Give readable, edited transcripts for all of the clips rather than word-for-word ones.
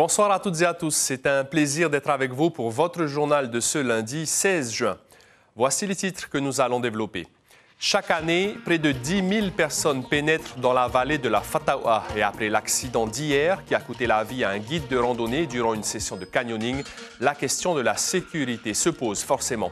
Bonsoir à toutes et à tous. C'est un plaisir d'être avec vous pour votre journal de ce lundi 16 juin. Voici les titres que nous allons développer. Chaque année, près de 10 000 personnes pénètrent dans la vallée de la Fatawa. Et après l'accident d'hier qui a coûté la vie à un guide de randonnée durant une session de canyoning, la question de la sécurité se pose forcément.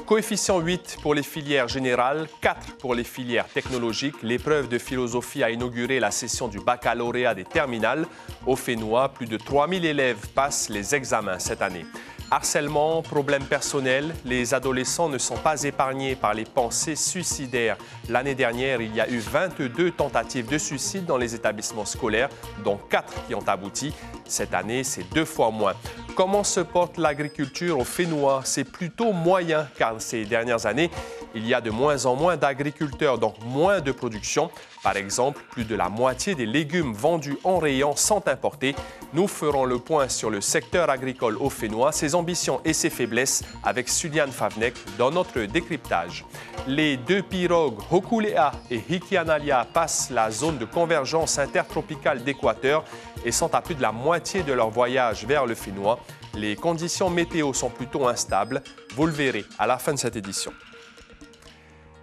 Coefficient 8 pour les filières générales, 4 pour les filières technologiques. L'épreuve de philosophie a inauguré la session du baccalauréat des terminales. Au Fénois, plus de 3 000 élèves passent les examens cette année. Harcèlement, problèmes personnels, les adolescents ne sont pas épargnés par les pensées suicidaires. L'année dernière, il y a eu 22 tentatives de suicide dans les établissements scolaires, dont 4 qui ont abouti. Cette année, c'est 2 fois moins. Comment se porte l'agriculture au Fénois? C'est plutôt moyen, car ces dernières années, il y a de moins en moins d'agriculteurs, donc moins de production. Par exemple, plus de la moitié des légumes vendus en rayon sont importés. Nous ferons le point sur le secteur agricole au Fénois, ses ambitions et ses faiblesses avec Suliane Favnek dans notre décryptage. Les deux pirogues Hokulea et Hikianalia passent la zone de convergence intertropicale d'Équateur et sont à plus de la moitié de leur voyage vers le Fénois. Les conditions météo sont plutôt instables. Vous le verrez à la fin de cette édition.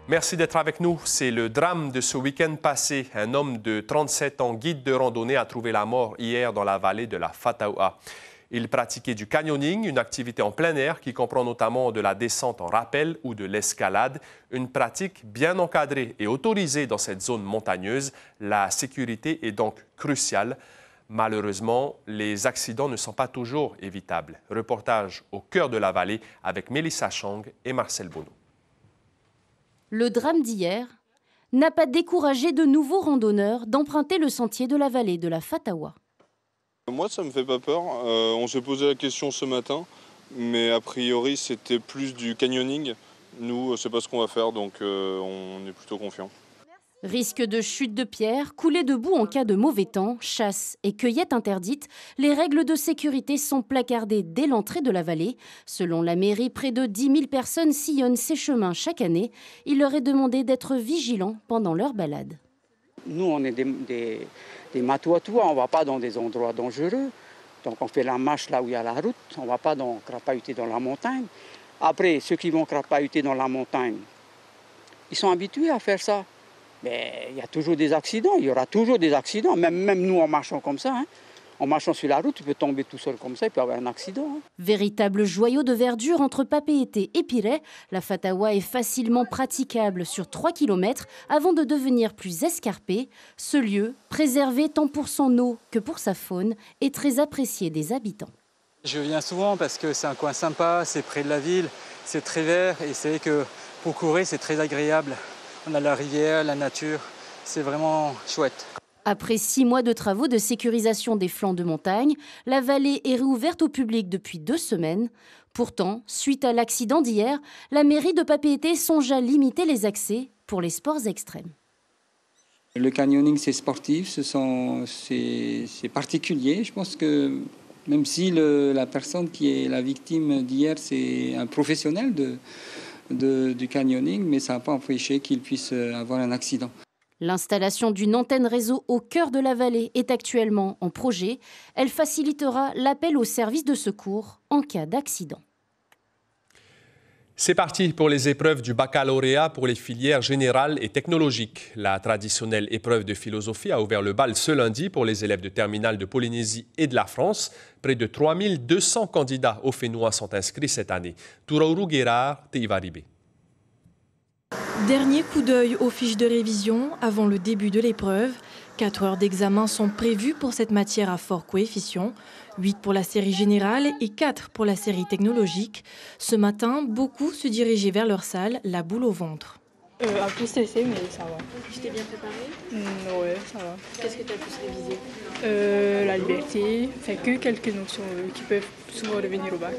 Merci d'être avec nous. C'est le drame de ce week-end passé. Un homme de 37 ans, guide de randonnée, a trouvé la mort hier dans la vallée de la Fatawa. Il pratiquait du canyoning, une activité en plein air qui comprend notamment de la descente en rappel ou de l'escalade. Une pratique bien encadrée et autorisée dans cette zone montagneuse. La sécurité est donc cruciale. Malheureusement, les accidents ne sont pas toujours évitables. Reportage au cœur de la vallée avec Mélissa Chang et Marcel Bonneau. Le drame d'hier n'a pas découragé de nouveaux randonneurs d'emprunter le sentier de la vallée de la Fatawa. Moi, ça me fait pas peur. On s'est posé la question ce matin, mais a priori, c'était plus du canyoning. Nous, c'est pas ce qu'on va faire, donc on est plutôt confiants. Risque de chute de pierre, couler debout en cas de mauvais temps, chasse et cueillette interdite, les règles de sécurité sont placardées dès l'entrée de la vallée. Selon la mairie, près de 10 000 personnes sillonnent ces chemins chaque année. Il leur est demandé d'être vigilants pendant leur balade. Nous, on est des matouatois, on ne va pas dans des endroits dangereux. Donc on fait la marche là où il y a la route, on ne va pas crapahuter dans la montagne. Après, ceux qui vont crapahuter dans la montagne, ils sont habitués à faire ça. Mais il y a toujours des accidents, il y aura toujours des accidents. Même nous, en marchant comme ça, en marchant sur la route, tu peux tomber tout seul comme ça, il peut y avoir un accident. Véritable joyau de verdure entre Papeete et Pirée, la Fatawa est facilement praticable sur 3 km avant de devenir plus escarpée. Ce lieu, préservé tant pour son eau que pour sa faune, est très apprécié des habitants. Je viens souvent parce que c'est un coin sympa, c'est près de la ville, c'est très vert et c'est vrai que pour courir, c'est très agréable. On a la rivière, la nature, c'est vraiment chouette. Après 6 mois de travaux de sécurisation des flancs de montagne, la vallée est réouverte au public depuis 2 semaines. Pourtant, suite à l'accident d'hier, la mairie de Papeete songe à limiter les accès pour les sports extrêmes. Le canyoning, c'est sportif, c'est particulier. Je pense que même si la personne qui est la victime d'hier, c'est un professionnel du canyoning, mais ça n'a pas empêché qu'il puisse avoir un accident. L'installation d'une antenne réseau au cœur de la vallée est actuellement en projet. Elle facilitera l'appel aux services de secours en cas d'accident. C'est parti pour les épreuves du baccalauréat pour les filières générales et technologiques. La traditionnelle épreuve de philosophie a ouvert le bal ce lundi pour les élèves de terminale de Polynésie et de la France. Près de 3200 candidats au Fénois sont inscrits cette année. Touraourou Guérard, Teivaribé. Dernier coup d'œil aux fiches de révision avant le début de l'épreuve. 4 heures d'examen sont prévues pour cette matière à fort coefficient, 8 pour la série générale et 4 pour la série technologique. Ce matin, beaucoup se dirigeaient vers leur salle, la boule au ventre. Un peu stressé, mais ça va. Tu t'es bien préparé? Ouais, ça va. Qu'est-ce que tu as plus révisé? La liberté, que quelques notions qui peuvent souvent revenir au bac.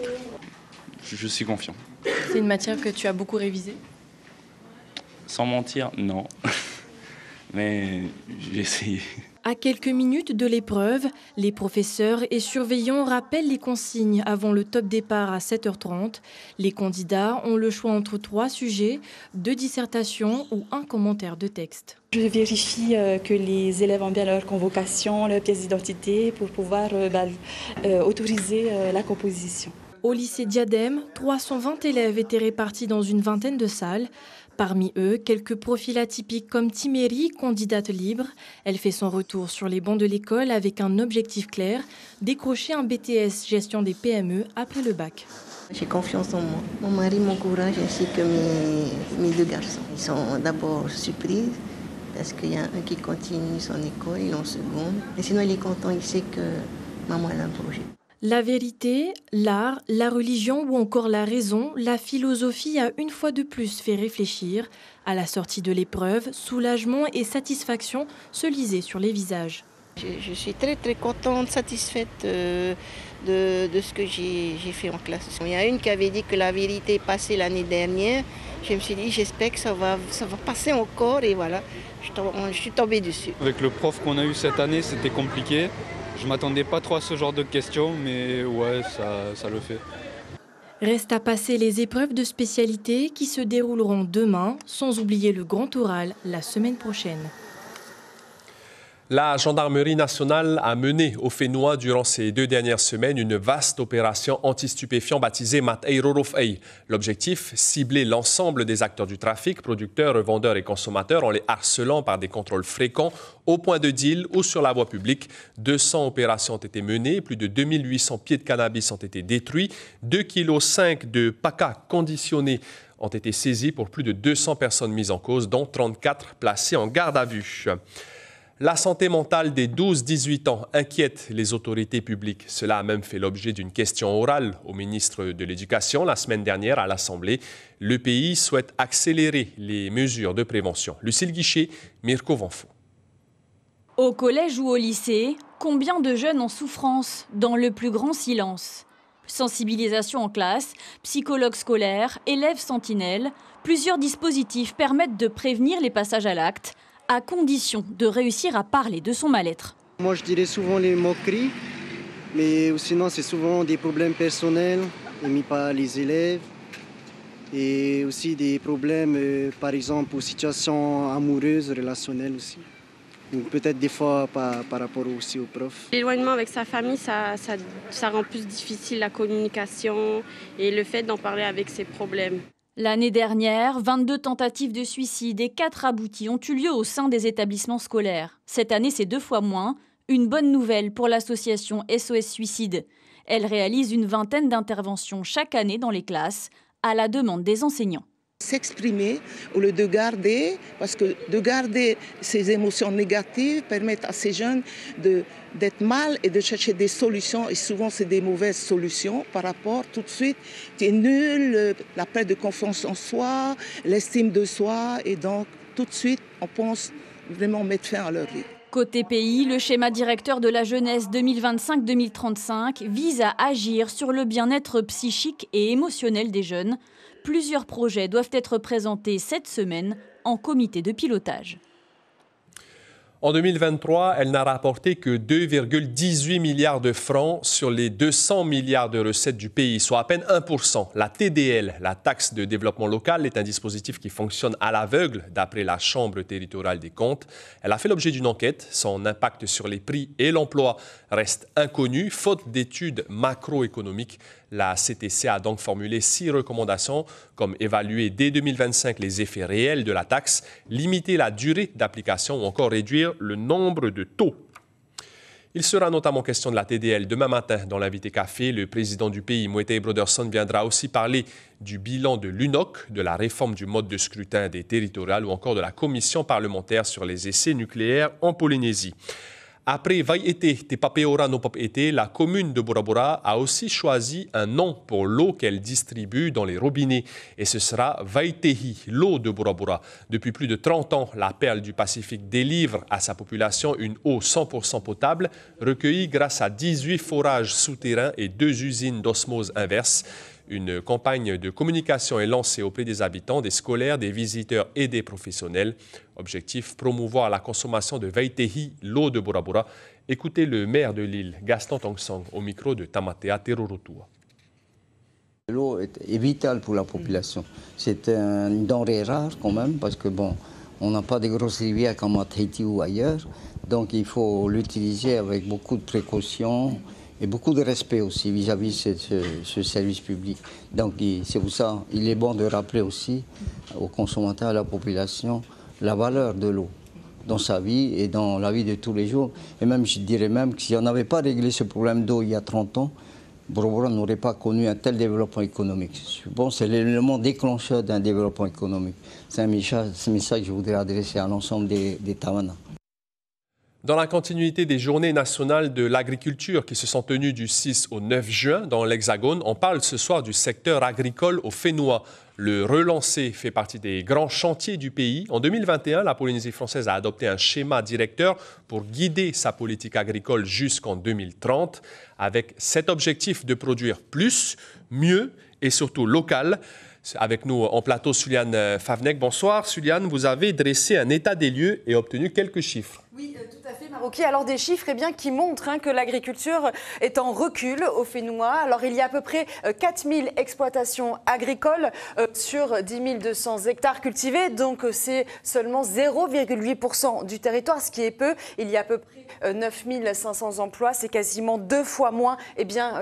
Je suis confiant. C'est une matière que tu as beaucoup révisée? Sans mentir, non. Mais j'ai essayé. À quelques minutes de l'épreuve, les professeurs et surveillants rappellent les consignes avant le top départ à 7h30. Les candidats ont le choix entre 3 sujets, 2 dissertations ou un commentaire de texte. Je vérifie que les élèves ont bien leur convocation, leur pièce d'identité pour pouvoir autoriser la composition. Au lycée Diadème, 320 élèves étaient répartis dans une vingtaine de salles. Parmi eux, quelques profils atypiques comme Timéry, candidate libre. Elle fait son retour sur les bancs de l'école avec un objectif clair, décrocher un BTS gestion des PME après le bac. J'ai confiance en moi. Mon mari m'encourage ainsi que mes 2 garçons. Ils sont d'abord surpris parce qu'il y a un qui continue son école, il est en seconde. Et sinon, il est content, il sait que maman a un projet. La vérité, l'art, la religion ou encore la raison, la philosophie a une fois de plus fait réfléchir. À la sortie de l'épreuve, soulagement et satisfaction se lisaient sur les visages. Je suis très contente, satisfaite de ce que j'ai fait en classe. Il y a une qui avait dit que la vérité est passée l'année dernière. Je me suis dit, j'espère que ça va passer encore et voilà, je suis tombée dessus. Avec le prof qu'on a eu cette année, c'était compliqué. Je ne m'attendais pas trop à ce genre de questions, mais ouais, ça le fait. Reste à passer les épreuves de spécialité qui se dérouleront demain, sans oublier le grand oral la semaine prochaine. La gendarmerie nationale a mené au Fénois durant ces 2 dernières semaines une vaste opération anti-stupéfiants baptisée Mat'eirorof'ei. L'objectif, cibler l'ensemble des acteurs du trafic, producteurs, revendeurs et consommateurs en les harcelant par des contrôles fréquents au point de deal ou sur la voie publique. 200 opérations ont été menées, plus de 2800 pieds de cannabis ont été détruits, 2,5 kg de paca conditionnés ont été saisis pour plus de 200 personnes mises en cause, dont 34 placées en garde à vue. La santé mentale des 12-18 ans inquiète les autorités publiques. Cela a même fait l'objet d'une question orale au ministre de l'Éducation la semaine dernière à l'Assemblée. Le pays souhaite accélérer les mesures de prévention. Lucille Guichet, Mirko Vanfo. Au collège ou au lycée, combien de jeunes en souffrance dans le plus grand silence? Sensibilisation en classe, psychologue scolaire, élèves sentinelles, plusieurs dispositifs permettent de prévenir les passages à l'acte, à condition de réussir à parler de son mal-être. Moi, je dirais souvent les moqueries, mais sinon, c'est souvent des problèmes personnels émis par les élèves et aussi des problèmes, par exemple, aux situations amoureuses, relationnelles aussi. Donc peut-être des fois par rapport aussi aux profs. L'éloignement avec sa famille, ça rend plus difficile la communication et le fait d'en parler avec ses problèmes. L'année dernière, 22 tentatives de suicide et 4 abouties ont eu lieu au sein des établissements scolaires. Cette année, c'est 2 fois moins. Une bonne nouvelle pour l'association SOS Suicide. Elle réalise une vingtaine d'interventions chaque année dans les classes, à la demande des enseignants. S'exprimer au lieu de garder, parce que de garder ces émotions négatives permettent à ces jeunes d'être mal et de chercher des solutions, et souvent c'est des mauvaises solutions par rapport tout de suite, tu es nul, la perte de confiance en soi, l'estime de soi, et donc tout de suite on pense vraiment mettre fin à leur vie. Côté pays, le schéma directeur de la jeunesse 2025-2035 vise à agir sur le bien-être psychique et émotionnel des jeunes. Plusieurs projets doivent être présentés cette semaine en comité de pilotage. En 2023, elle n'a rapporté que 2,18 milliards de francs sur les 200 milliards de recettes du pays, soit à peine 1%. La TDL, la taxe de développement local, est un dispositif qui fonctionne à l'aveugle, d'après la Chambre territoriale des comptes. Elle a fait l'objet d'une enquête. Son impact sur les prix et l'emploi reste inconnu, faute d'études macroéconomiques. La CTC a donc formulé 6 recommandations, comme évaluer dès 2025 les effets réels de la taxe, limiter la durée d'application ou encore réduire le nombre de taux. Il sera notamment question de la TDL demain matin dans l'invité café. Le président du pays, Moetai Broderson, viendra aussi parler du bilan de l'UNOC, de la réforme du mode de scrutin des territoriales ou encore de la commission parlementaire sur les essais nucléaires en Polynésie. Après Vai-Été, Te Papeora no Pop-Été, la commune de Bora Bora a aussi choisi un nom pour l'eau qu'elle distribue dans les robinets. Et ce sera Vai-Tehi, l'eau de Bora Bora. Depuis plus de 30 ans, la perle du Pacifique délivre à sa population une eau 100% potable, recueillie grâce à 18 forages souterrains et 2 usines d'osmose inverse. Une campagne de communication est lancée auprès des habitants, des scolaires, des visiteurs et des professionnels. Objectif, promouvoir la consommation de Veitehi, l'eau de Bora Bora. Écoutez le maire de l'île, Gaston Tongsang, au micro de Tamatea Terorotua. L'eau est vitale pour la population. C'est une denrée rare quand même, parce que bon, on n'a pas de grosses rivières comme à Tahiti ou ailleurs. Donc il faut l'utiliser avec beaucoup de précautions et beaucoup de respect aussi vis-à-vis de ce service public. Donc c'est pour ça il est bon de rappeler aussi aux consommateurs, à la population, la valeur de l'eau dans sa vie et dans la vie de tous les jours. Et même, je dirais même que si on n'avait pas réglé ce problème d'eau il y a 30 ans, Bora Bora n'aurait pas connu un tel développement économique. Je pense que c'est l'élément déclencheur d'un développement économique. C'est un message que je voudrais adresser à l'ensemble des Tawana. Dans la continuité des journées nationales de l'agriculture qui se sont tenues du 6 au 9 juin dans l'Hexagone, on parle ce soir du secteur agricole au Fénois. Le relancer fait partie des grands chantiers du pays. En 2021, la Polynésie française a adopté un schéma directeur pour guider sa politique agricole jusqu'en 2030, avec cet objectif de produire plus, mieux et surtout local. Avec nous en plateau, Suliane Favnek. Bonsoir Suliane, vous avez dressé un état des lieux et obtenu quelques chiffres. Oui, tout à fait, Maroki. Alors des chiffres qui montrent que l'agriculture est en recul au Fénois. Alors il y a à peu près 4000 exploitations agricoles sur 10 200 hectares cultivés. Donc c'est seulement 0,8% du territoire, ce qui est peu. Il y a à peu près 9 500 emplois. C'est quasiment 2 fois moins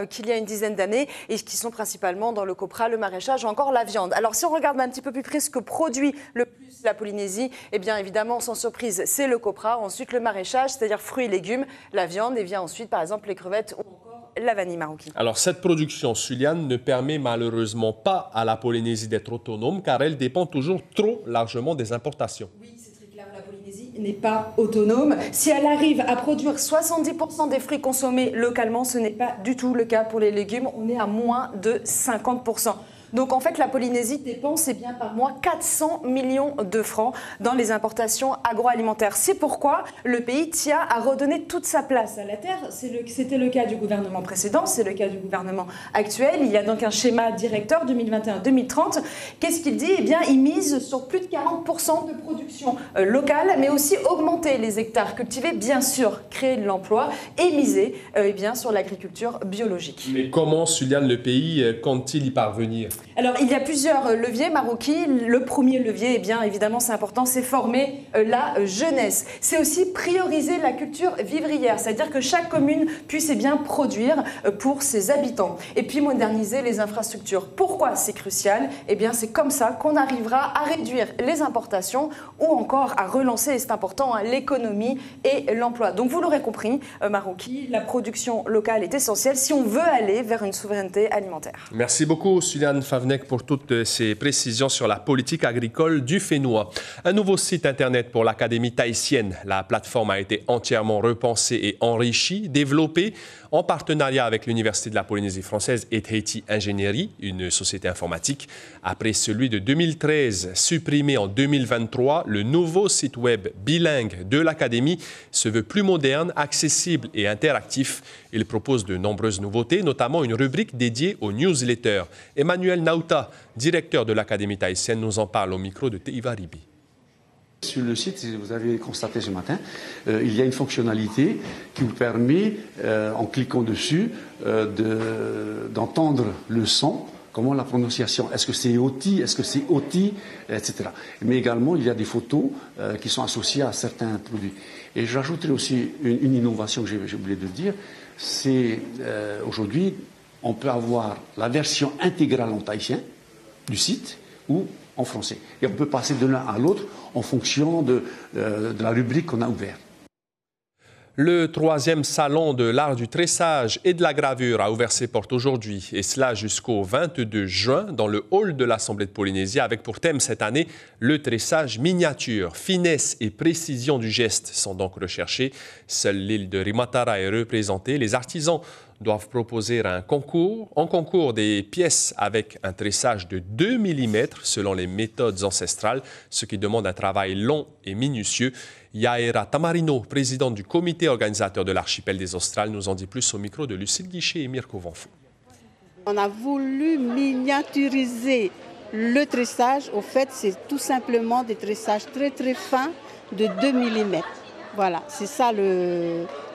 qu'il y a une dizaine d'années et qui sont principalement dans le copra, le maraîchage ou encore la viande. Alors si on regarde un petit peu plus près ce que produit le plus la Polynésie, évidemment, sans surprise, c'est le copra. Ensuite, le maraîchage, c'est-à-dire fruits et légumes, la viande, et vient ensuite, par exemple, les crevettes ou encore la vanille marocaine. Alors, cette production, Suliane, ne permet malheureusement pas à la Polynésie d'être autonome, car elle dépend toujours trop largement des importations. Oui, c'est très clair, la Polynésie n'est pas autonome. Si elle arrive à produire 70% des fruits consommés localement, ce n'est pas du tout le cas pour les légumes. On est à moins de 50%. Donc en fait, la Polynésie dépense par mois 400 millions de francs dans les importations agroalimentaires. C'est pourquoi le pays tient à redonner toute sa place à la terre. C'était le cas du gouvernement précédent, c'est le cas du gouvernement actuel. Il y a donc un schéma directeur 2021-2030. Qu'est-ce qu'il dit ? Il mise sur plus de 40% de production locale, mais aussi augmenter les hectares cultivés, bien sûr, créer de l'emploi et miser sur l'agriculture biologique. Mais comment, Suliane, le pays compte-t-il y parvenir ? Alors, il y a plusieurs leviers, Maroki. Le premier levier, évidemment, c'est important, c'est former la jeunesse. C'est aussi prioriser la culture vivrière, c'est-à-dire que chaque commune puisse produire pour ses habitants. Et puis, moderniser les infrastructures. Pourquoi c'est crucial ? C'est comme ça qu'on arrivera à réduire les importations ou encore à relancer, et c'est important, l'économie et l'emploi. Donc, vous l'aurez compris, Maroki, la production locale est essentielle si on veut aller vers une souveraineté alimentaire. Merci beaucoup, Suliane Favnek, pour toutes ces précisions sur la politique agricole du Fénois. Un nouveau site Internet pour l'Académie tahitienne. La plateforme a été entièrement repensée et enrichie, développée en partenariat avec l'Université de la Polynésie française et Tahiti Ingénierie, une société informatique. Après celui de 2013, supprimé en 2023, le nouveau site web bilingue de l'Académie se veut plus moderne, accessible et interactif. Il propose de nombreuses nouveautés, notamment une rubrique dédiée aux newsletters. Emmanuel Nauta, directeur de l'Académie tahitienne, nous en parle au micro de Teiva Ribi. Sur le site, vous avez constaté ce matin, il y a une fonctionnalité qui vous permet, en cliquant dessus, d'entendre le son, comment la prononciation, est-ce que c'est OTI, est-ce que c'est OTI, etc. Mais également, il y a des photos qui sont associées à certains produits. Et j'ajouterai aussi une innovation que j'ai oublié de dire, c'est aujourd'hui, on peut avoir la version intégrale en tahitien du site ou en français. Et on peut passer de l'un à l'autre en fonction de la rubrique qu'on a ouverte. Le 3e salon de l'art du tressage et de la gravure a ouvert ses portes aujourd'hui, et cela jusqu'au 22 juin dans le hall de l'Assemblée de Polynésie, avec pour thème cette année le tressage miniature. Finesse et précision du geste sont donc recherchées. Seule l'île de Rimatara est représentée. Les artisans doivent proposer en concours des pièces avec un tressage de 2 mm selon les méthodes ancestrales, ce qui demande un travail long et minutieux. Yaera Tamarino, présidente du comité organisateur de l'archipel des Australes, nous en dit plus au micro de Lucille Guichet et Mirko Vanfou. On a voulu miniaturiser le tressage. Au fait, c'est tout simplement des tressages très très fins de 2 mm. Voilà, c'est ça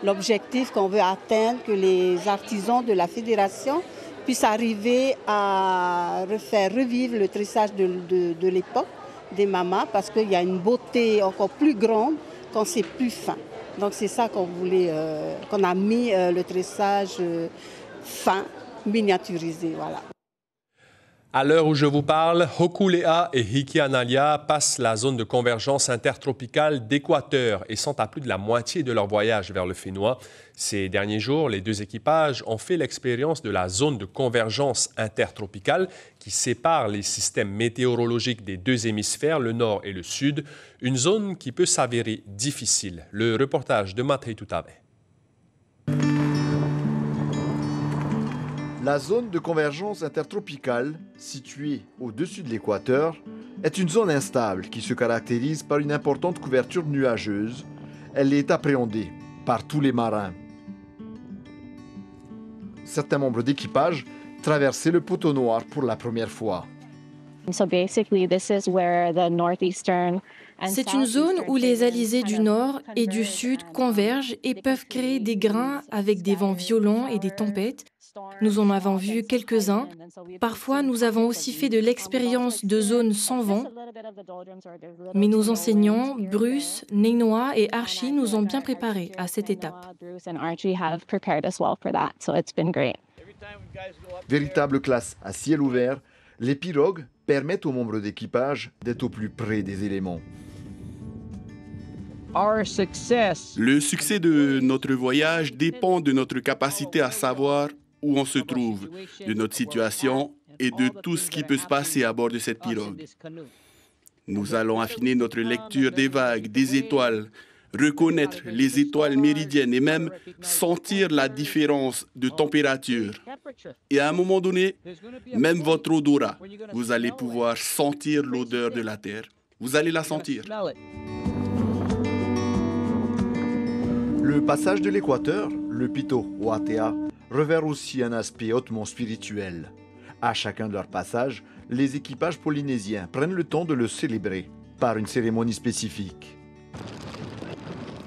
l'objectif qu'on veut atteindre, que les artisans de la fédération puissent arriver à faire revivre le tressage de l'époque des mamas, parce qu'il y a une beauté encore plus grande quand c'est plus fin. Donc c'est ça qu'on voulait, qu'on a mis le tressage fin, miniaturisé, voilà. À l'heure où je vous parle, Hokulea et Hikianalia passent la zone de convergence intertropicale d'Équateur et sont à plus de la moitié de leur voyage vers le Fénois. Ces derniers jours, les deux équipages ont fait l'expérience de la zone de convergence intertropicale qui sépare les systèmes météorologiques des deux hémisphères, le nord et le sud, une zone qui peut s'avérer difficile. Le reportage de Matei Toutabe. La zone de convergence intertropicale, située au-dessus de l'équateur, est une zone instable qui se caractérise par une importante couverture nuageuse. Elle est appréhendée par tous les marins. Certains membres d'équipage traversaient le poteau noir pour la première fois. C'est une zone où les alizés du nord et du sud convergent et peuvent créer des grains avec des vents violents et des tempêtes. Nous en avons vu quelques-uns. Parfois, nous avons aussi fait de l'expérience de zones sans vent. Mais nos enseignants, Bruce, Neinoa et Archie, nous ont bien préparés à cette étape. Véritable classe à ciel ouvert, les pirogues permettent aux membres d'équipage d'être au plus près des éléments. Le succès de notre voyage dépend de notre capacité à savoir où on se trouve, de notre situation et de tout ce qui peut se passer à bord de cette pirogue. Nous allons affiner notre lecture des vagues, des étoiles, reconnaître les étoiles méridiennes et même sentir la différence de température. Et à un moment donné, même votre odorat, vous allez pouvoir sentir l'odeur de la terre. Vous allez la sentir. Le passage de l'équateur, le Pito Oatea, revêt aussi un aspect hautement spirituel. À chacun de leurs passages, les équipages polynésiens prennent le temps de le célébrer par une cérémonie spécifique.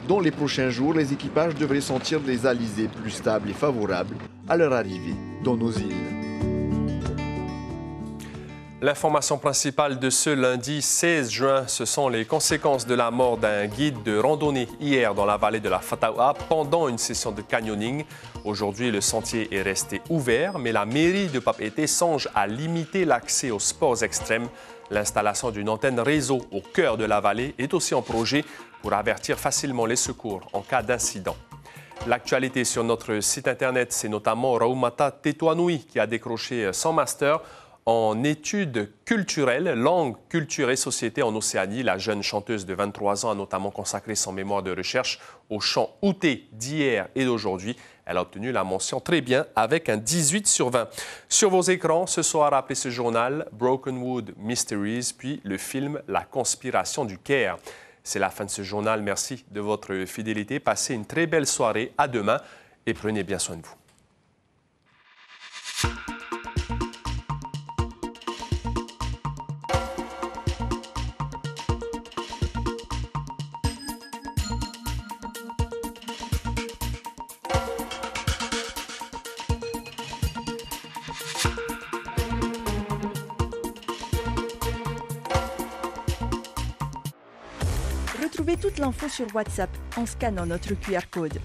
Dans les prochains jours, les équipages devraient sentir des alizés plus stables et favorables à leur arrivée dans nos îles. L'information principale de ce lundi 16 juin, ce sont les conséquences de la mort d'un guide de randonnée hier dans la vallée de la Fataua pendant une session de canyoning. Aujourd'hui, le sentier est resté ouvert, mais la mairie de Papeete songe à limiter l'accès aux sports extrêmes. L'installation d'une antenne réseau au cœur de la vallée est aussi en projet pour avertir facilement les secours en cas d'incident. L'actualité sur notre site Internet, c'est notamment Raoumata Tetuanui qui a décroché son master en études culturelles, langue, culture et société en Océanie. La jeune chanteuse de 23 ans a notamment consacré son mémoire de recherche au chant outé d'hier et d'aujourd'hui. Elle a obtenu la mention très bien avec un 18 sur 20. Sur vos écrans, ce soir, après ce journal, Brokenwood Mysteries, puis le film La conspiration du Caire. C'est la fin de ce journal. Merci de votre fidélité. Passez une très belle soirée. À demain et prenez bien soin de vous. Retrouvez toute l'info sur WhatsApp en scannant notre QR code.